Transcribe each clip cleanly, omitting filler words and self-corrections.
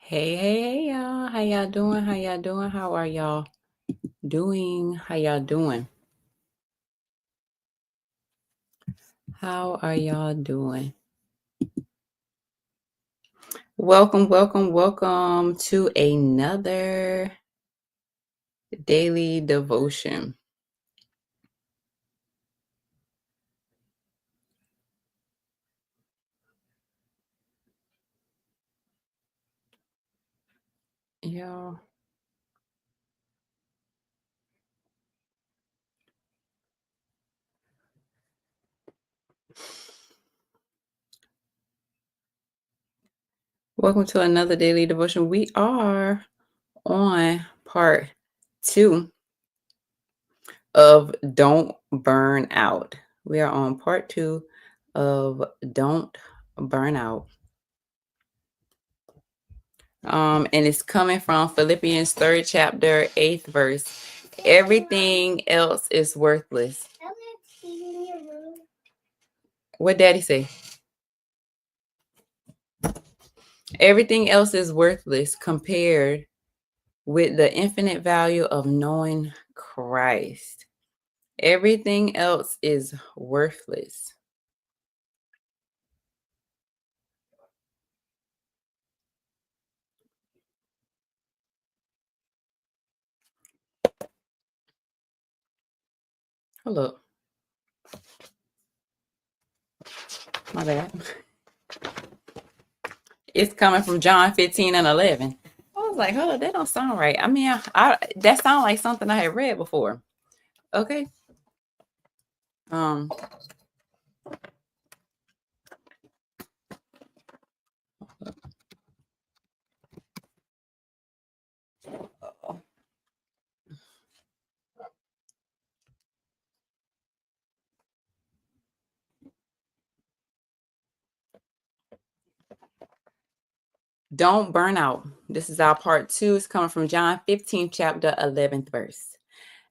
Hey, y'all. How y'all doing? How y'all doing? How are y'all doing? How y'all doing? How are y'all doing? Welcome to another daily devotion. Y'all. Welcome to another daily devotion. We are on part 2 of Don't Burn Out. We are on part 2 of Don't Burn Out. And it's coming from Philippians 3rd chapter, 8th verse. Everything else is worthless. What daddy say? Everything else is worthless compared with the infinite value of knowing Christ. Everything else is worthless. Hold up. My bad. It's coming from John 15 and 11. I was like, hold up, that don't sound right. I mean, that sounds like something I had read before. Okay. Um, Don't burn out. This is our part 2. It's coming from John 15, chapter 11th verse.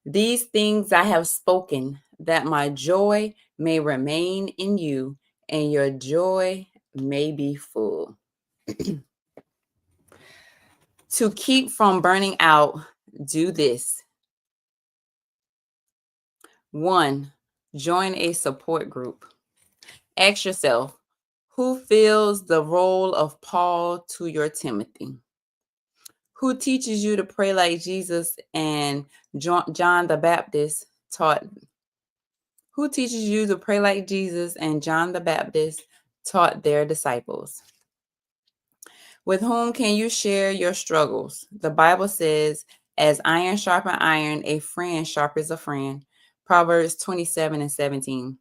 These things I have spoken, that my joy may remain in you, and your joy may be full. To keep from burning out, do this. 1. Join a support group. Ask yourself, who fills the role of Paul to your Timothy? Who teaches you to pray like Jesus and John the Baptist taught? Who teaches you to pray like Jesus and John the Baptist taught their disciples? With whom can you share your struggles? The Bible says, as iron sharpens iron, a friend sharpens a friend. Proverbs 27 and 17.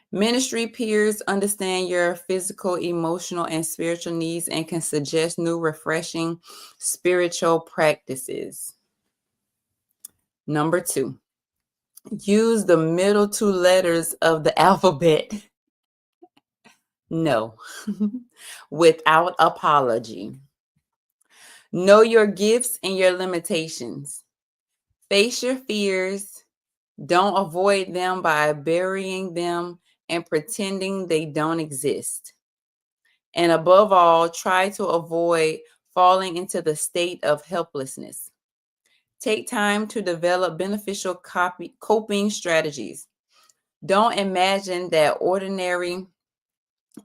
Ministry peers understand your physical, emotional, and spiritual needs and can suggest new, refreshing spiritual practices. Number 2, use the middle 2 letters of the alphabet. No, without apology. Know your gifts and your limitations. Face your fears. Don't avoid them by burying them and pretending they don't exist. And above all, try to avoid falling into the state of helplessness. Take time to develop beneficial coping strategies. Don't imagine that ordinary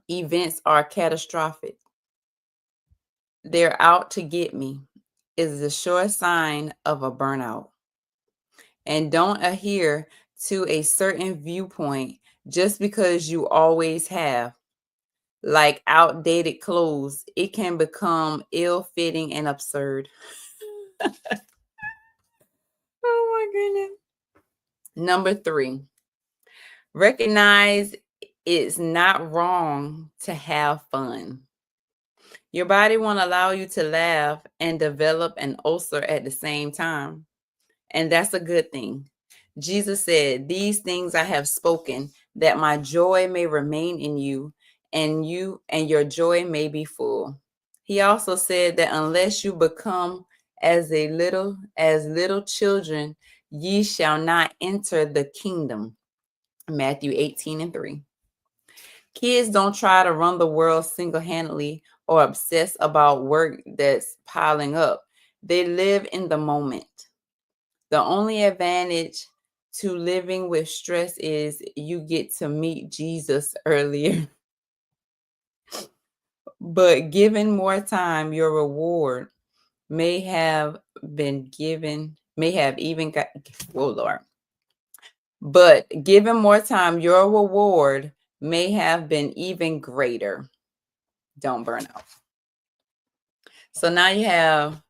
events are catastrophic. They're out to get me is a sure sign of a burnout. And don't adhere to a certain viewpoint just because you always have. Like outdated clothes, it can become ill-fitting and absurd. Oh my goodness. Number 3, recognize it's not wrong to have fun. Your body won't allow you to laugh and develop an ulcer at the same time. And that's a good thing. Jesus said, these things I have spoken, that my joy may remain in you and your joy may be full. He also said that unless you become as little children, ye shall not enter the kingdom. Matthew 18 and 3. Kids don't try to run the world single-handedly or obsess about work that's piling up. They live in the moment. The only advantage to living with stress is you get to meet Jesus earlier. But given more time, your reward may have been given, may have even got, oh Lord. But given more time, your reward may have been even greater. Don't burn out. So now you have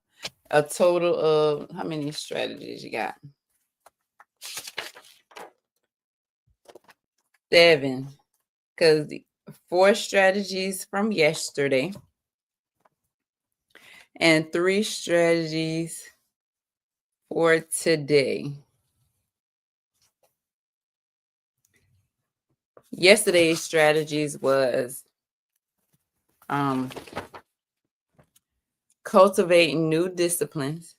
a total of how many strategies you got? 7. Because 4 strategies from yesterday and 3 strategies for today. Yesterday's strategies was cultivating new disciplines.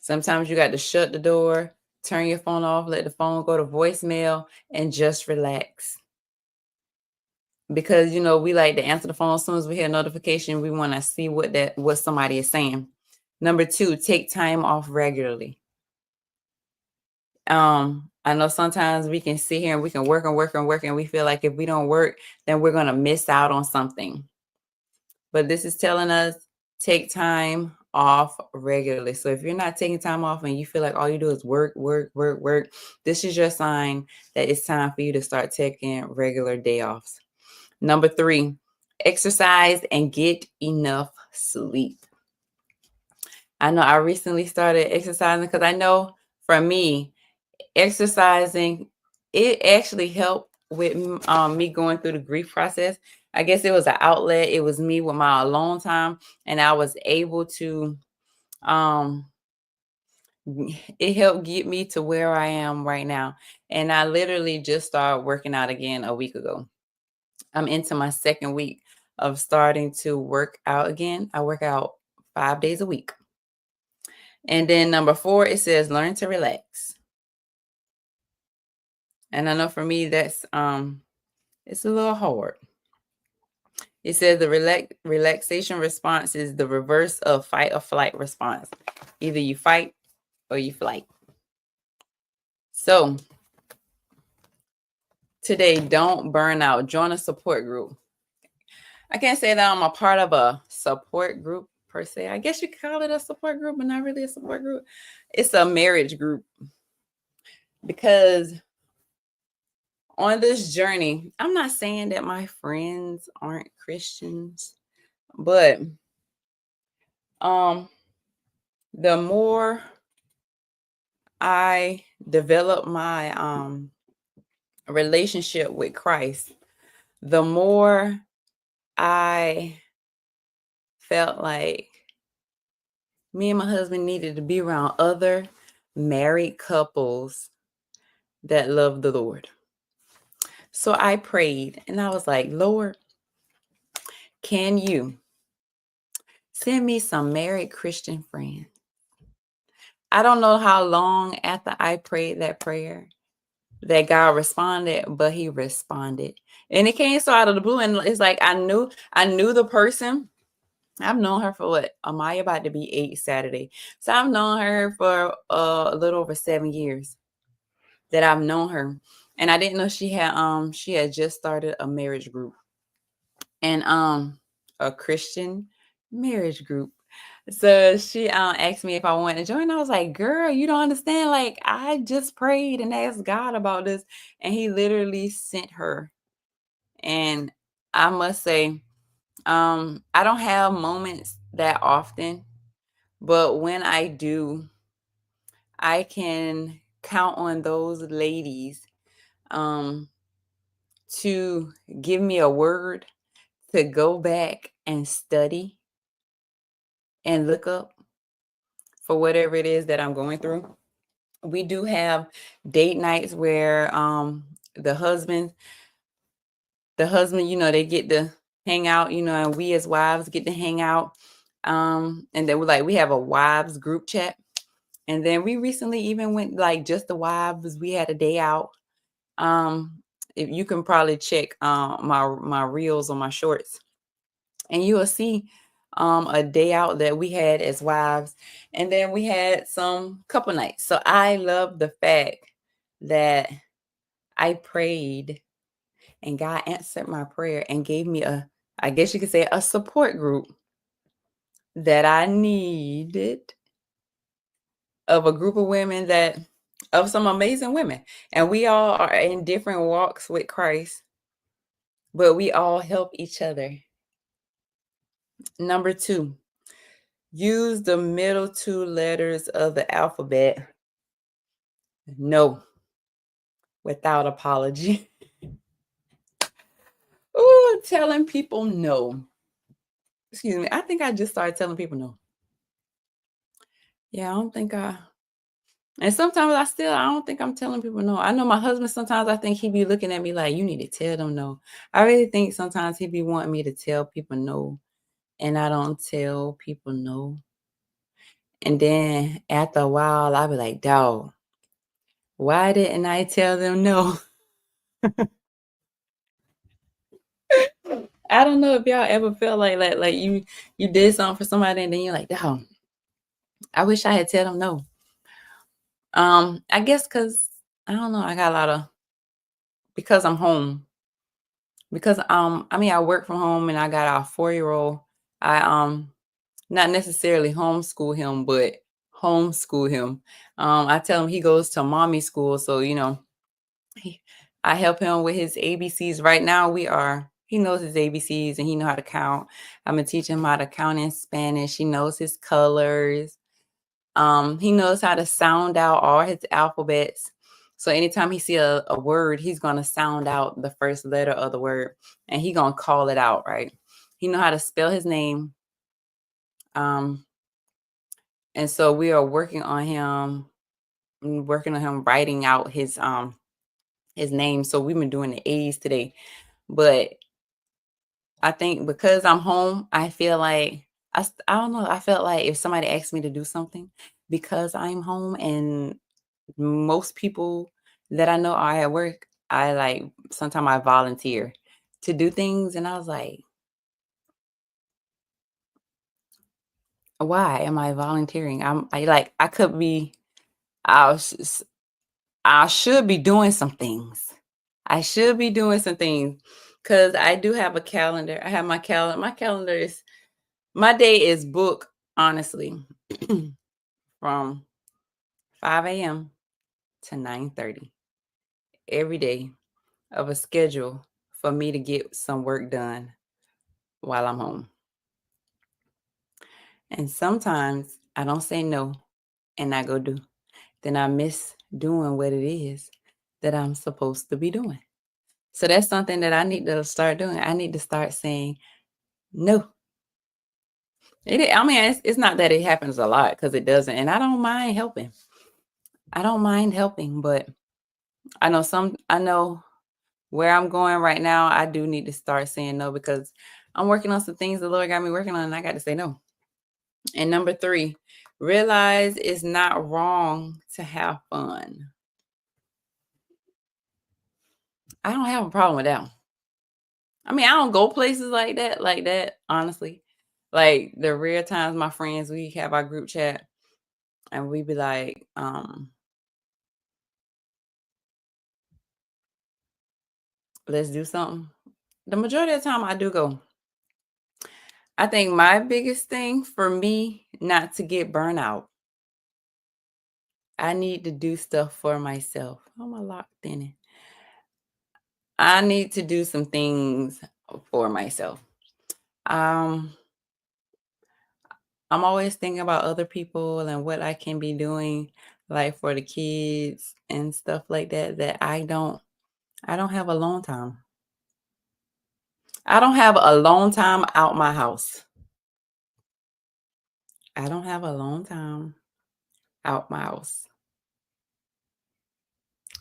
Sometimes you got to shut the door, turn your phone off, let the phone go to voicemail, and just relax. Because we like to answer the phone as soon as we hear a notification. We want to see what somebody is saying. Number 2, take time off regularly. I know sometimes we can sit here and we can work and work and work, and we feel like if we don't work, then we're going to miss out on something. But this is telling us take time off regularly. So if you're not taking time off and you feel like all you do is work, work, work, work, this is your sign that it's time for you to start taking regular day offs. Number 3, exercise and get enough sleep. I know I recently started exercising because I know for me, exercising, it actually helped with me going through the grief process. I guess it was an outlet. It was me with my alone time, and I was able to it helped get me to where I am right now. And I literally just started working out again a week ago. I'm into my 2nd week of starting to work out again. I work out 5 days a week. And then number 4, it says learn to relax. And I know for me that's it's a little hard. It says the relaxation response is the reverse of fight or flight response. Either you fight or you flight. So today, don't burn out. Join a support group. I can't say that I'm a part of a support group per se. I guess you could call it a support group, but not really a support group. It's a marriage group. Because on this journey, I'm not saying that my friends aren't Christians, but the more I develop my relationship with Christ, the more I felt like me and my husband needed to be around other married couples that love the Lord. So I prayed and I was like, Lord, can you send me some married Christian friends? I don't know how long after I prayed that prayer that God responded, but he responded. And it came so out of the blue. And it's like I knew the person. I've known her for what? Amaya about to be 8 Saturday. So I've known her for a little over 7 years that I've known her. And I didn't know she had just started a marriage group. And a Christian marriage group. So she asked me if I wanted to join. I was like, girl, you don't understand. Like, I just prayed and asked God about this, and he literally sent her. And I must say, I don't have moments that often, but when I do, I can count on those ladies to give me a word to go back and study and look up for whatever it is that I'm going through. We do have date nights where the husband, they get to hang out, and we as wives get to hang out. And then we have a wives group chat. And then we recently even went just the wives, we had a day out. if you can probably check my reels or my shorts, and you will see a day out that we had as wives, and then we had some couple nights. So I love the fact that I prayed and God answered my prayer and gave me I guess you could say, a support group that I needed, of a group of women, of some amazing women. And we all are in different walks with Christ, but we all help each other. Number 2, use the middle 2 letters of the alphabet. No, without apology. Ooh, telling people no. Excuse me. I think I just started telling people no. Yeah, I don't think and sometimes I don't think I'm telling people no. I know my husband, sometimes I think he be looking at me like, you need to tell them no. I really think sometimes he be wanting me to tell people no, and I don't tell people no. And then after a while, I'll be like, dog, why didn't I tell them no? I don't know if y'all ever felt like you did something for somebody and then you're like, dog, I wish I had tell them no. I guess because I don't know, I got a lot of, because I'm home. Because I mean, I work from home and I got a 4-year-old. I not necessarily homeschool him, but homeschool him. I tell him he goes to mommy school, so he, I help him with his ABCs. Right now he knows his ABCs and he know how to count. I'm gonna teach him how to count in Spanish. He knows his colors. He knows how to sound out all his alphabets. So anytime he see a word, he's gonna sound out the first letter of the word, and he gonna call it out, right? He know how to spell his name. And so we are working on him writing out his name. So we've been doing the A's today. But I think because I'm home, I feel like I don't know. I felt like if somebody asked me to do something, because I'm home and most people that I know are at work, I like sometimes I volunteer to do things, and I was like, why am I volunteering? I could be I was I should be doing some things. I should be doing some things because I do have a calendar. I have my calendar. My day is booked, honestly, from 5 a.m. to 9:30 every day, of a schedule for me to get some work done while I'm home. And sometimes I don't say no and I go do. Then I miss doing what it is that I'm supposed to be doing. So that's something that I need to start doing. I need to start saying no. I mean, it's not that it happens a lot, because it doesn't. And I don't mind helping. I don't mind helping, but I know where I'm going right now. I do need to start saying no, because I'm working on some things the Lord got me working on, and I got to say no. And number 3, realize it's not wrong to have fun. I don't have a problem with that. I mean, I don't go places like that, honestly. Like the rare times my friends, we have our group chat and we be like, let's do something. The majority of the time I do go. I think my biggest thing for me not to get burnout, I need to do stuff for myself. Oh, my locked in it. I need to do some things for myself. Um, I'm always thinking about other people and what I can be doing, like for the kids and stuff like that, that I don't have alone time. I don't have alone time out my house. I don't have alone time out my house.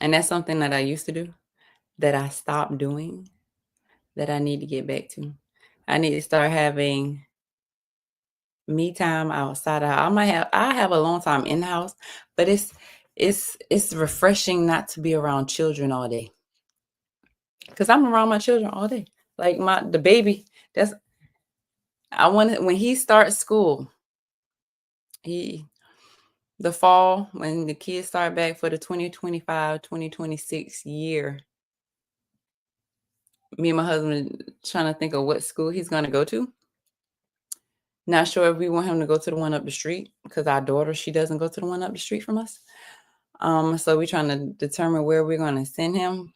And that's something that I used to do, that I stopped doing, that I need to get back to. I need to start having me time outside the house. I have alone time in the house, but it's refreshing not to be around children all day. because I'm around my children all day. Like the baby, I want when he starts school, the fall, when the kids start back for the 2025-2026 year, me and my husband trying to think of what school he's going to go to. Not sure if we want him to go to the one up the street, because our daughter, she doesn't go to the one up the street from us. So we're trying to determine where we're going to send him.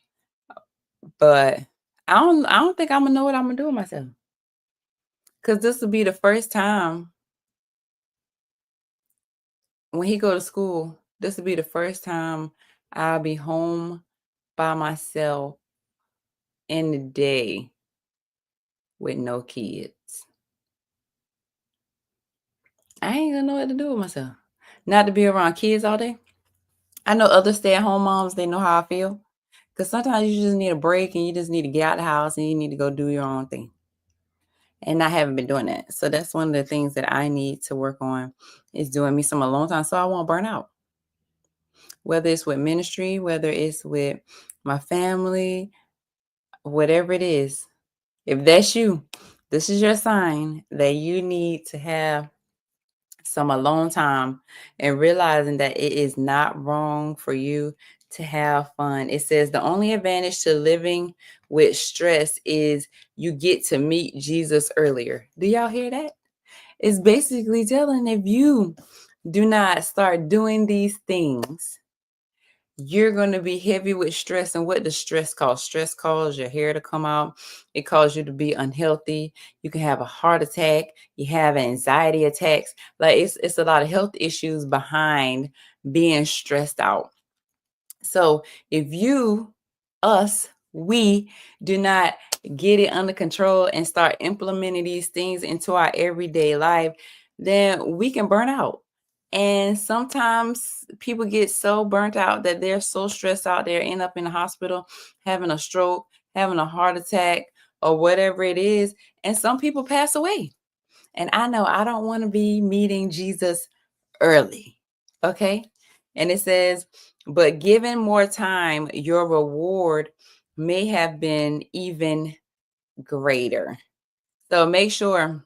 But I don't think I'm gonna know what I'm gonna do with myself, because this will be the first time when he go to school. This will be the first time I'll be home by myself in the day with no kids. I ain't gonna know what to do with myself. Not to be around kids all day. I know other stay-at-home moms, they know how I feel. Because sometimes you just need a break and you just need to get out of the house and you need to go do your own thing. And I haven't been doing that. So that's one of the things that I need to work on, is doing me some alone time so I won't burn out. Whether it's with ministry, whether it's with my family, whatever it is. If that's you, this is your sign that you need to have some alone time, and realizing that it is not wrong for you to have fun. It says the only advantage to living with stress is you get to meet Jesus earlier. Do y'all hear that? It's basically telling, if you do not start doing these things, you're going to be heavy with stress. And what does stress cause? Stress causes your hair to come out. It causes you to be unhealthy. You can have a heart attack. You have anxiety attacks. Like it's a lot of health issues behind being stressed out. So if we do not get it under control and start implementing these things into our everyday life, then we can burn out. And sometimes people get so burnt out that they're so stressed out, they end up in the hospital, having a stroke, having a heart attack, or whatever it is. And some people pass away. And I know I don't want to be meeting Jesus early. Okay. And it says, but given more time, your reward may have been even greater. So make sure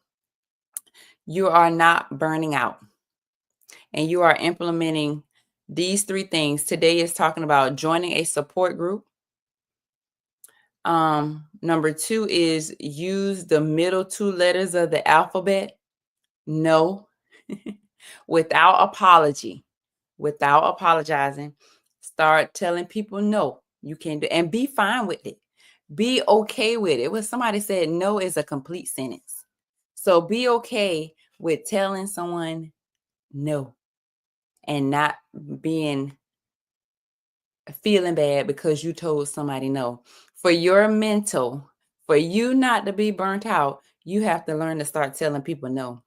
you are not burning out and you are implementing these 3 things. Today is talking about joining a support group. Number 2 is use the middle 2 letters of the alphabet. No. Without apology. Without apologizing, start telling people no, you can't do, and be fine with it. Be okay with it. When somebody said no is a complete sentence. So be okay with telling someone no and not feeling bad because you told somebody no. For your mental, for you not to be burnt out, you have to learn to start telling people no.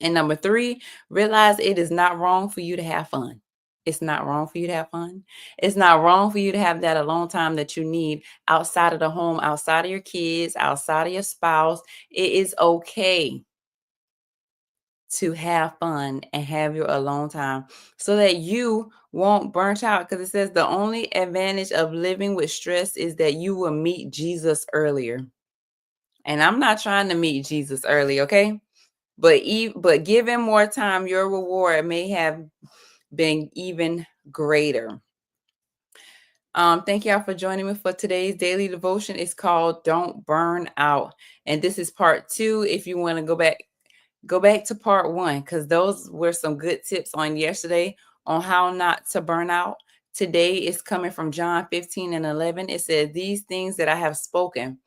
And number 3, realize it is not wrong for you to have fun. It's not wrong for you to have fun. It's not wrong for you to have that alone time that you need outside of the home, outside of your kids, outside of your spouse. It is okay to have fun and have your alone time so that you won't burnt out. Because it says the only advantage of living with stress is that you will meet Jesus earlier. And I'm not trying to meet Jesus early, okay? But given more time, your reward may have been even greater. Thank y'all for joining me for today's daily devotion. It's called Don't Burn Out. And this is part 2. If you want to go back to part 1, because those were some good tips on yesterday on how not to burn out. Today is coming from John 15:11. It says, these things that I have spoken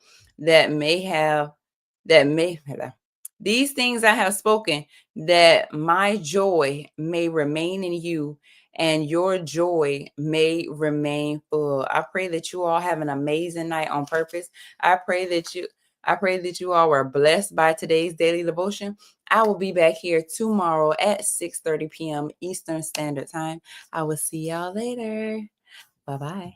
these things I have spoken, that my joy may remain in you and your joy may remain full. I pray that you all have an amazing night on purpose. I pray that you all were blessed by today's daily devotion. I will be back here tomorrow at 6:30 p.m. Eastern Standard Time. I will see y'all later. Bye-bye.